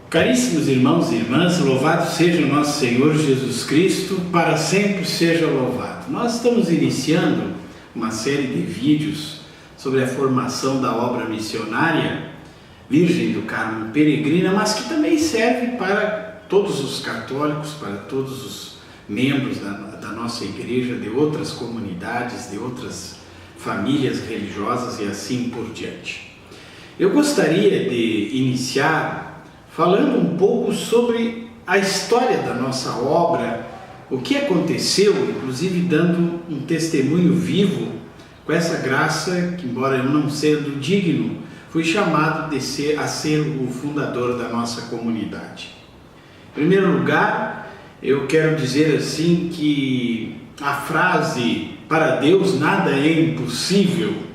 Caríssimos irmãos e irmãs, louvado seja o nosso Senhor Jesus Cristo, para sempre seja louvado. Nós estamos iniciando uma série de vídeos sobre a formação da obra missionária Virgem do Carmo Peregrina, mas que também serve para todos os católicos, para todos os membros da nossa igreja, de outras comunidades, de outras famílias religiosas e assim por diante. Eu gostaria de iniciar falando um pouco sobre a história da nossa obra, o que aconteceu, inclusive dando um testemunho vivo com essa graça que, embora eu não sendo digno, fui chamado a ser o fundador da nossa comunidade. Em primeiro lugar, eu quero dizer assim que a frase "para Deus nada é impossível",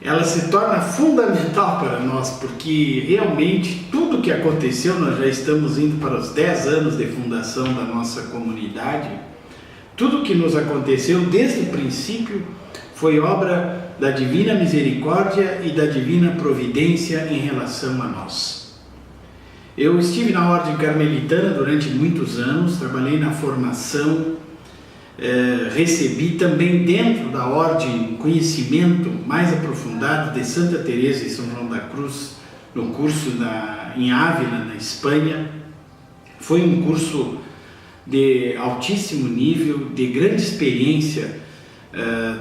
ela se torna fundamental para nós, porque realmente tudo que aconteceu, nós já estamos indo para os 10 anos de fundação da nossa comunidade, tudo que nos aconteceu desde o princípio foi obra da Divina Misericórdia e da Divina Providência em relação a nós. Eu estive na Ordem Carmelitana durante muitos anos, trabalhei na formação, recebi também dentro da ordem conhecimento mais aprofundado de Santa Teresa e São João da Cruz no curso em Ávila, na Espanha. Foi um curso de altíssimo nível, de grande experiência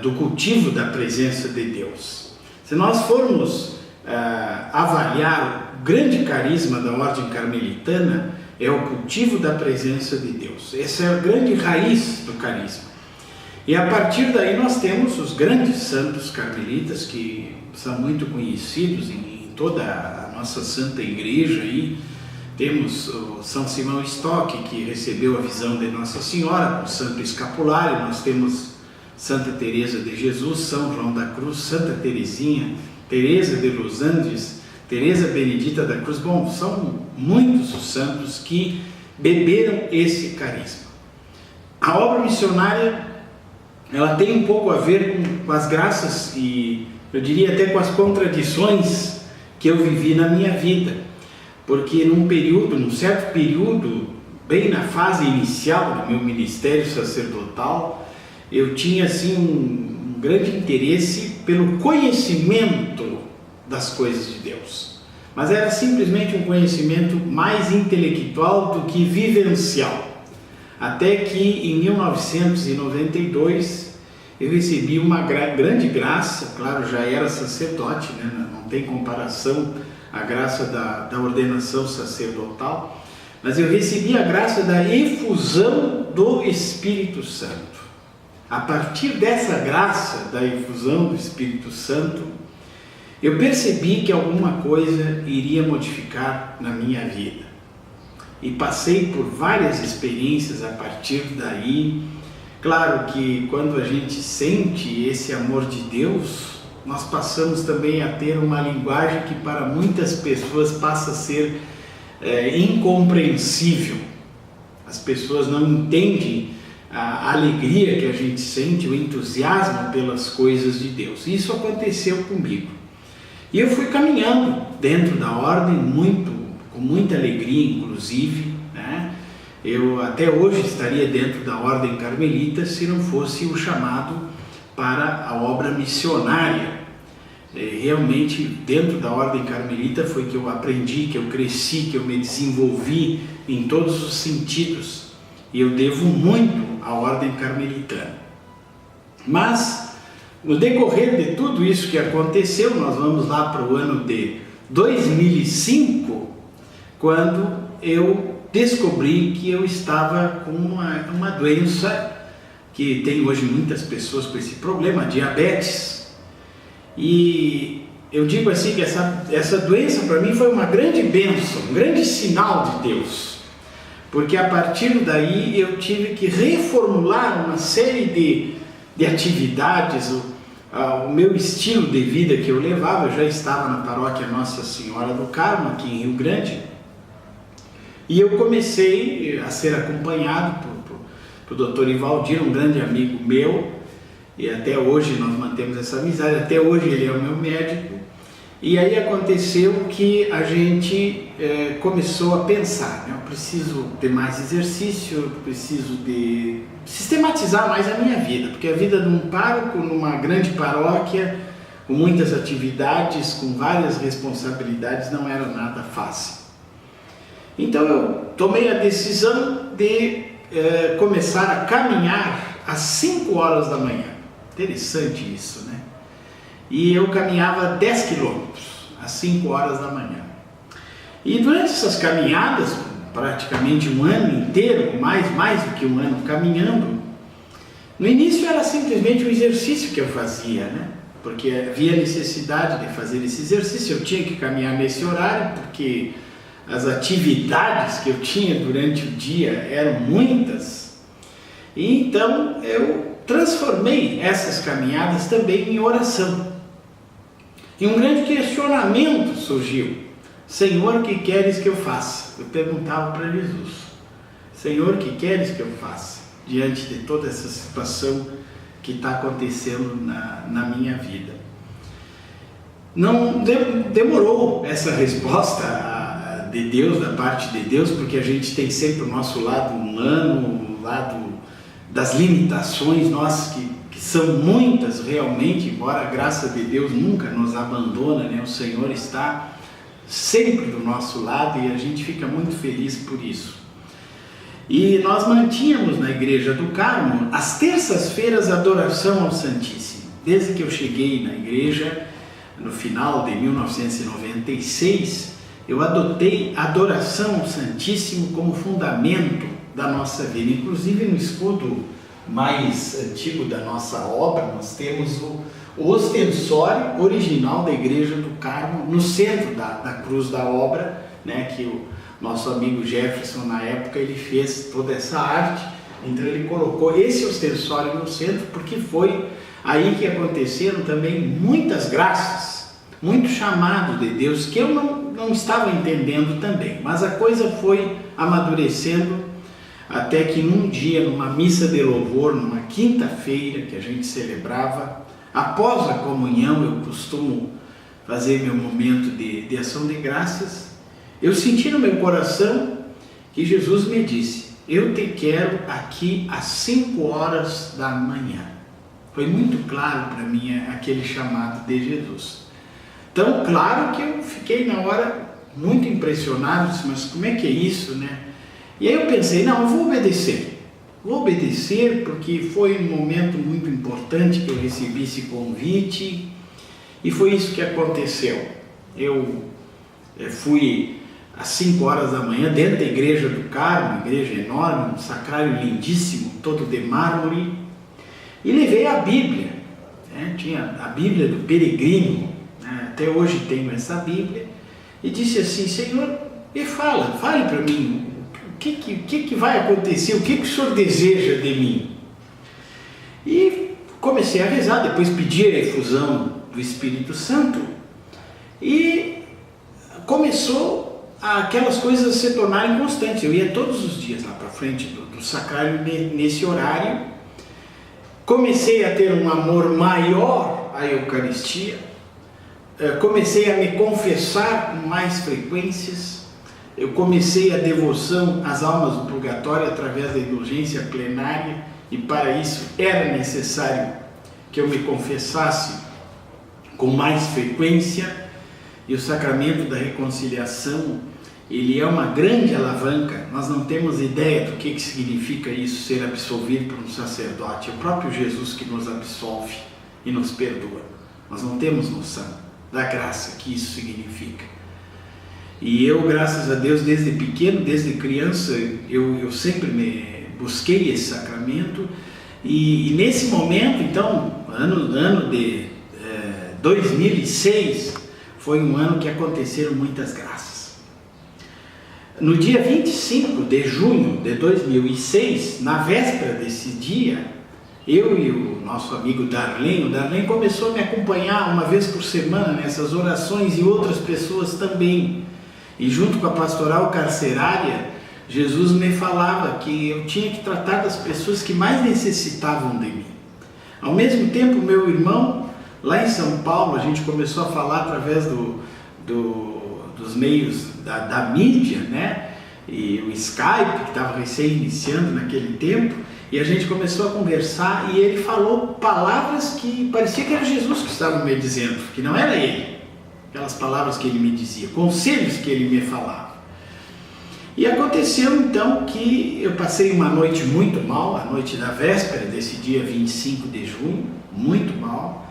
do cultivo da presença de Deus. Se nós formos avaliar o grande carisma da ordem carmelitana, é o cultivo da presença de Deus. Essa é a grande raiz do carisma. E a partir daí nós temos os grandes santos carmelitas que são muito conhecidos em toda a nossa Santa Igreja. Aí temos o São Simão Stock, que recebeu a visão de Nossa Senhora, o Santo Escapulário. Nós temos Santa Teresa de Jesus, São João da Cruz, Santa Teresinha, Teresa de Los Andes, Teresa Benedita da Cruz. Bom, são muitos os santos que beberam esse carisma. A obra missionária, ela tem um pouco a ver com as graças e eu diria até com as contradições que eu vivi na minha vida, porque num certo período, bem na fase inicial do meu ministério sacerdotal, eu tinha assim um grande interesse pelo conhecimento das coisas de Deus, mas era simplesmente um conhecimento mais intelectual do que vivencial, até que em 1992 eu recebi uma grande graça. Claro, já era sacerdote, né? Não tem comparação a graça da ordenação sacerdotal, mas eu recebi a graça da efusão do Espírito Santo. A partir dessa graça da efusão do Espírito Santo, eu percebi que alguma coisa iria modificar na minha vida. E passei por várias experiências a partir daí. Claro que quando a gente sente esse amor de Deus, nós passamos também a ter uma linguagem que para muitas pessoas passa a ser incompreensível. As pessoas não entendem a alegria que a gente sente, o entusiasmo pelas coisas de Deus. Isso aconteceu comigo. E eu fui caminhando dentro da ordem com muita alegria, inclusive, né? Eu até hoje estaria dentro da ordem carmelita se não fosse o chamado para a obra missionária. Realmente, dentro da ordem carmelita foi que eu aprendi, que eu cresci, que eu me desenvolvi em todos os sentidos. E eu devo muito à ordem carmelitana. Mas, no decorrer de tudo isso que aconteceu, nós vamos lá para o ano de 2005, quando eu descobri que eu estava com uma doença que tem hoje muitas pessoas com esse problema, a diabetes. E eu digo assim que essa doença para mim foi uma grande bênção, um grande sinal de Deus, porque a partir daí eu tive que reformular uma série de atividades. O meu estilo de vida que eu levava, eu já estava na paróquia Nossa Senhora do Carmo, aqui em Rio Grande, e eu comecei a ser acompanhado por Dr. Ivaldir, um grande amigo meu, e até hoje nós mantemos essa amizade, até hoje ele é o meu médico, E aí aconteceu que a gente começou a pensar, né? Eu preciso ter mais exercício, eu preciso de sistematizar mais a minha vida, porque a vida de um pároco numa grande paróquia, com muitas atividades, com várias responsabilidades, não era nada fácil. Então eu tomei a decisão de começar a caminhar às 5 horas da manhã. Interessante isso, né? E eu caminhava 10 quilômetros às 5 horas da manhã. E durante essas caminhadas, praticamente um ano inteiro, mais do que um ano caminhando, no início era simplesmente um exercício que eu fazia, né? Porque havia necessidade de fazer esse exercício, eu tinha que caminhar nesse horário, porque as atividades que eu tinha durante o dia eram muitas. E então eu transformei essas caminhadas também em oração. E um grande questionamento surgiu: Senhor, o que queres que eu faça? Eu perguntava para Jesus: Senhor, o que queres que eu faça diante de toda essa situação que está acontecendo na minha vida? Não demorou essa resposta de Deus, da parte de Deus, porque a gente tem sempre o nosso lado humano, o lado das limitações nossas, que são muitas realmente, embora a graça de Deus nunca nos abandona, né? O Senhor está sempre do nosso lado e a gente fica muito feliz por isso. E nós mantínhamos na Igreja do Carmo, às terças-feiras, adoração ao Santíssimo. Desde que eu cheguei na igreja, no final de 1996, eu adotei a adoração ao Santíssimo como fundamento da nossa vida. Inclusive no escudo mais antigo da nossa obra, nós temos o ostensório original da Igreja do Carmo, no centro da cruz da obra, né, que o nosso amigo Jefferson, na época, ele fez toda essa arte. Então ele colocou esse ostensório no centro, porque foi aí que aconteceram também muitas graças, muito chamado de Deus, que eu não estava entendendo também, mas a coisa foi amadurecendo, até que num dia, numa missa de louvor, numa quinta-feira que a gente celebrava, após a comunhão, eu costumo fazer meu momento de ação de graças, eu senti no meu coração que Jesus me disse: eu te quero aqui às 5 horas da manhã. Foi muito claro para mim aquele chamado de Jesus. Tão claro que eu fiquei na hora muito impressionado, disse: mas como é que é isso, né? E aí eu pensei: não, eu vou obedecer porque foi um momento muito importante que eu recebi esse convite, e foi isso que aconteceu. Eu fui às 5 horas da manhã dentro da Igreja do Carmo, uma igreja enorme, um sacrário lindíssimo, todo de mármore, e levei a Bíblia, né? Tinha a Bíblia do peregrino, né? Até hoje tenho essa Bíblia, e disse assim: Senhor, fale para mim, o que vai acontecer, o que o Senhor deseja de mim? E comecei a rezar, depois pedi a efusão do Espírito Santo, e começou aquelas coisas a se tornarem constantes. Eu ia todos os dias lá para frente do sacrário nesse horário, comecei a ter um amor maior à Eucaristia, comecei a me confessar com mais frequências, eu comecei a devoção às almas do purgatório através da indulgência plenária, e para isso era necessário que eu me confessasse com mais frequência. E o sacramento da reconciliação, ele é uma grande alavanca. Nós não temos ideia do que significa isso, ser absolvido por um sacerdote. É o próprio Jesus que nos absolve e nos perdoa. Nós não temos noção da graça que isso significa. E eu, graças a Deus, desde pequeno, desde criança, eu sempre busquei esse sacramento. E nesse momento, então, ano de 2006, foi um ano que aconteceram muitas graças. No dia 25 de junho de 2006, na véspera desse dia, eu e o nosso amigo Darlene, o Darlene começou a me acompanhar uma vez por semana nessas orações, e outras pessoas também. E junto com a pastoral carcerária, Jesus me falava que eu tinha que tratar das pessoas que mais necessitavam de mim. Ao mesmo tempo, meu irmão, Lá em São Paulo a gente começou a falar através dos meios da mídia, né? E o Skype, que estava recém-iniciando naquele tempo, e a gente começou a conversar e ele falou palavras que parecia que era Jesus que estava me dizendo, que não era ele. Aquelas palavras que ele me dizia, conselhos que ele me falava. E aconteceu então que eu passei uma noite muito mal, a noite da véspera desse dia 25 de junho, muito mal.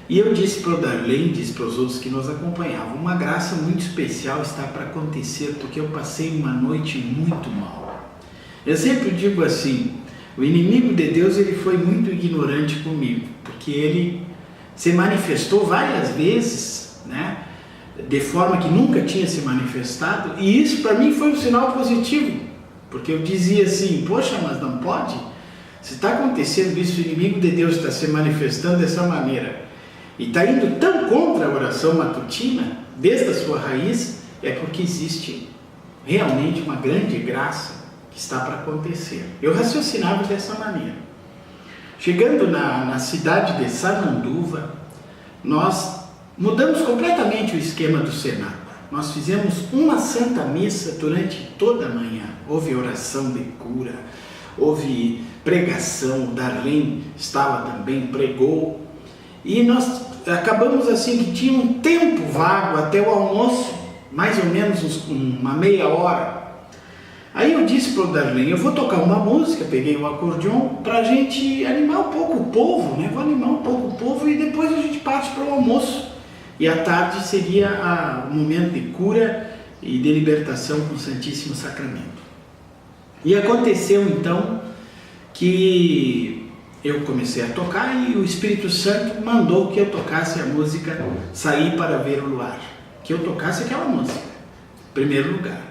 E eu disse para o Darlene, disse para os outros que nos acompanhavam, uma graça muito especial está para acontecer, porque eu passei uma noite muito mal. Eu sempre digo assim, o inimigo de Deus ele foi muito ignorante comigo, porque ele se manifestou várias vezes, né, de forma que nunca tinha se manifestado, e isso para mim foi um sinal positivo, porque eu dizia assim, poxa, mas não pode? Se está acontecendo isso, o inimigo de Deus está se manifestando dessa maneira, e está indo tão contra a oração matutina, desde a sua raiz, é porque existe realmente uma grande graça que está para acontecer. Eu raciocinava dessa maneira. Chegando na cidade de Sananduva, nós mudamos completamente o esquema do cenáculo. Nós fizemos uma santa missa durante toda a manhã. Houve oração de cura, houve pregação, o Darlene estava também, pregou. E nós acabamos assim que tinha um tempo vago até o almoço, mais ou menos uma meia hora. Aí eu disse para o Darlene, eu vou tocar uma música, peguei o acordeon para a gente animar um pouco o povo, né? Vou animar um pouco o povo e depois a gente parte para o almoço. E à tarde seria o momento de cura e de libertação com o Santíssimo Sacramento. E aconteceu então que eu comecei a tocar e o Espírito Santo mandou que eu tocasse a música Saí para Ver o Luar. Que eu tocasse aquela música, em primeiro lugar.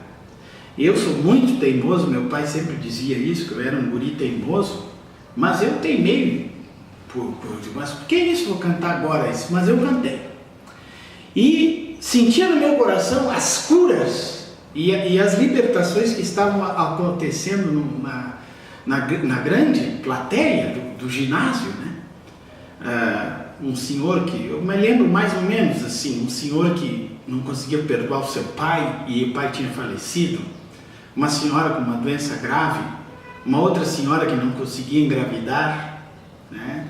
Eu sou muito teimoso, meu pai sempre dizia isso, que eu era um guri teimoso, mas eu teimei, mas por que isso? Vou cantar agora isso? Mas eu cantei. E sentia no meu coração as curas e as libertações que estavam acontecendo na grande plateia do ginásio, né? Um senhor que, eu me lembro mais ou menos assim, um senhor que não conseguia perdoar o seu pai e o pai tinha falecido, uma senhora com uma doença grave, uma outra senhora que não conseguia engravidar, né?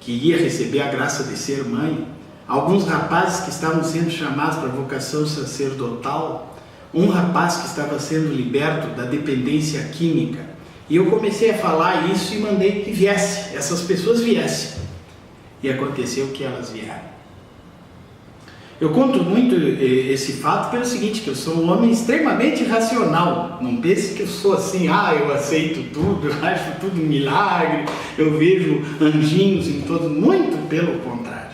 Que ia receber a graça de ser mãe, alguns rapazes que estavam sendo chamados para a vocação sacerdotal, um rapaz que estava sendo liberto da dependência química. E eu comecei a falar isso e mandei que viesse, essas pessoas viessem. E aconteceu que elas vieram. Eu conto muito esse fato pelo seguinte, que eu sou um homem extremamente racional. Não pense que eu sou assim, eu aceito tudo, eu acho tudo um milagre, eu vejo anjinhos em todo, muito pelo contrário.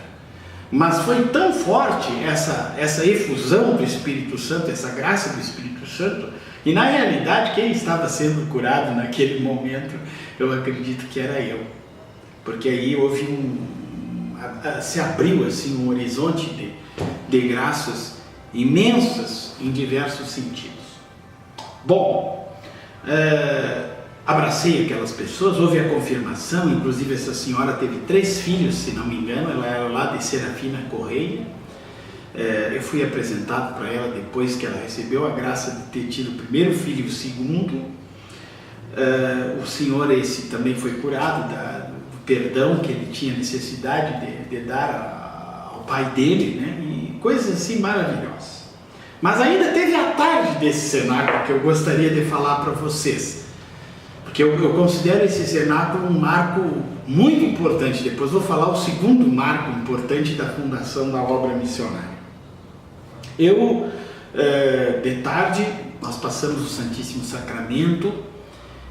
Mas foi tão forte essa efusão do Espírito Santo, essa graça do Espírito Santo, e na realidade quem estava sendo curado naquele momento, eu acredito que era eu. Porque aí houve se abriu assim um horizonte de graças imensas em diversos sentidos. Bom, abracei aquelas pessoas, houve a confirmação, inclusive essa senhora teve 3 filhos, se não me engano, ela era lá de Serafina Correia. Eu fui apresentado para ela depois que ela recebeu a graça de ter tido o primeiro filho e o segundo. O senhor esse também foi curado do perdão que ele tinha necessidade de dar ao pai dele, né? E coisas assim maravilhosas. Mas ainda teve a tarde desse cenáculo que eu gostaria de falar para vocês, porque eu considero esse cenáculo um marco muito importante. Depois vou falar o segundo marco importante da fundação da obra missionária. De tarde, nós passamos o Santíssimo Sacramento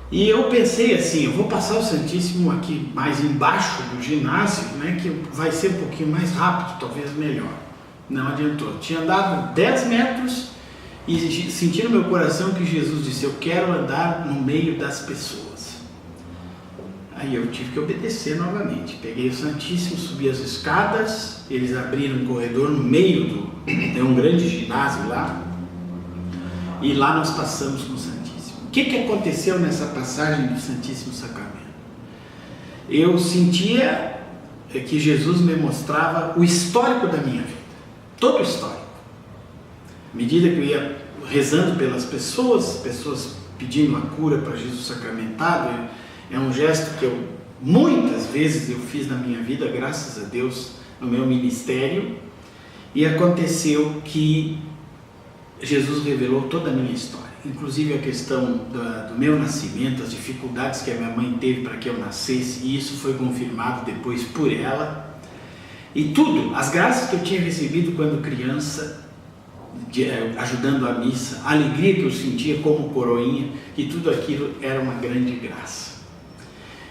e eu pensei assim, eu vou passar o Santíssimo aqui mais embaixo do ginásio, né, que vai ser um pouquinho mais rápido, talvez melhor. Não adiantou. Tinha andado 10 metros e senti no meu coração que Jesus disse, eu quero andar no meio das pessoas. Aí eu tive que obedecer novamente. Peguei o Santíssimo, subi as escadas, eles abriram um corredor no meio de um grande ginásio lá, e lá nós passamos com o Santíssimo. O que aconteceu nessa passagem do Santíssimo Sacramento? Eu sentia que Jesus me mostrava o histórico da minha vida, todo o histórico. À medida que eu ia rezando pelas pessoas pedindo a cura para Jesus sacramentado, é um gesto que eu muitas vezes eu fiz na minha vida, graças a Deus, no meu ministério, e aconteceu que Jesus revelou toda a minha história, inclusive a questão do meu nascimento, as dificuldades que a minha mãe teve para que eu nascesse, e isso foi confirmado depois por ela, e tudo, as graças que eu tinha recebido quando criança, ajudando a missa, a alegria que eu sentia como coroinha, e tudo aquilo era uma grande graça.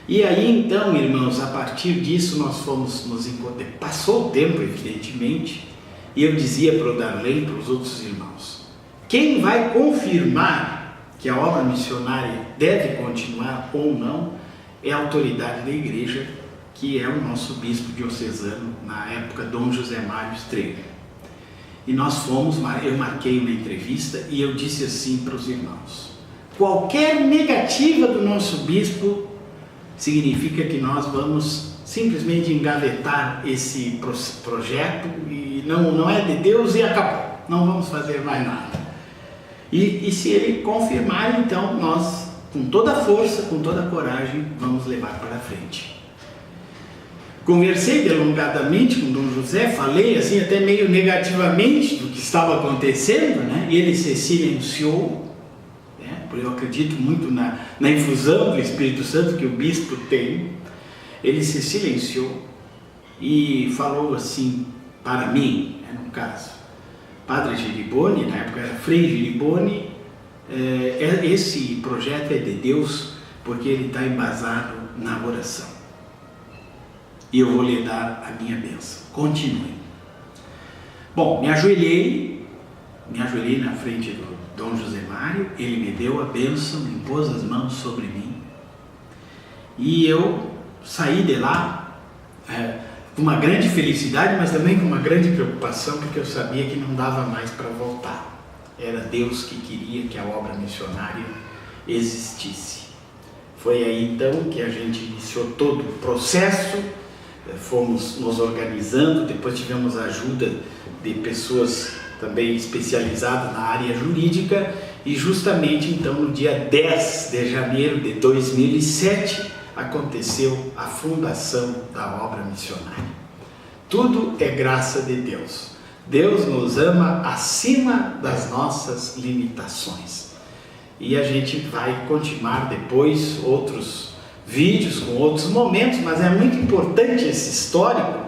E aí então, irmãos, a partir disso nós fomos nos encontrar. Passou o tempo, evidentemente, e eu dizia para o Darley e para os outros irmãos: quem vai confirmar que a obra missionária deve continuar ou não é a autoridade da igreja, que é o nosso bispo diocesano, na época, Dom José Mário Strega. E nós fomos, eu marquei uma entrevista e eu disse assim para os irmãos: qualquer negativa do nosso bispo significa que nós vamos simplesmente engavetar esse projeto e não é de Deus e acabou, não vamos fazer mais nada. E se ele confirmar, então nós, com toda a força, com toda a coragem, vamos levar para frente. Conversei delongadamente com Dom José, falei assim até meio negativamente do que estava acontecendo, né? E ele se silenciou. Eu acredito muito na infusão do Espírito Santo que o bispo tem. Ele se silenciou e falou assim para mim, no caso, Padre Giriboni, na época era Frei Giriboni, esse projeto é de Deus porque ele está embasado na oração. E eu vou lhe dar a minha bênção. Continue. Bom, me ajoelhei na frente do Dom José Mário, ele me deu a bênção, impôs as mãos sobre mim, e eu saí de lá com uma grande felicidade, mas também com uma grande preocupação, porque eu sabia que não dava mais para voltar. Era Deus que queria que a obra missionária existisse. Foi aí então que a gente iniciou todo o processo, fomos nos organizando, depois tivemos a ajuda de pessoas também especializadas na área jurídica, e justamente então no dia 10 de janeiro de 2007 aconteceu a fundação da obra missionária. Tudo é graça de Deus. Deus nos ama acima das nossas limitações. E a gente vai continuar depois outros vídeos com outros momentos, mas é muito importante esse histórico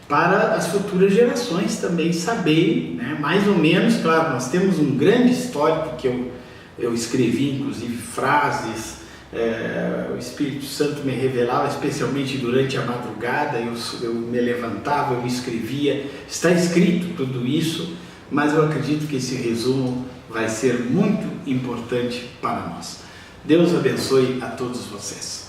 para as futuras gerações também saberem, né? Mais ou menos, claro, nós temos um grande histórico que eu escrevi, inclusive frases, o Espírito Santo me revelava, especialmente durante a madrugada, eu me levantava, eu escrevia, está escrito tudo isso, mas eu acredito que esse resumo vai ser muito importante para nós. Deus abençoe a todos vocês.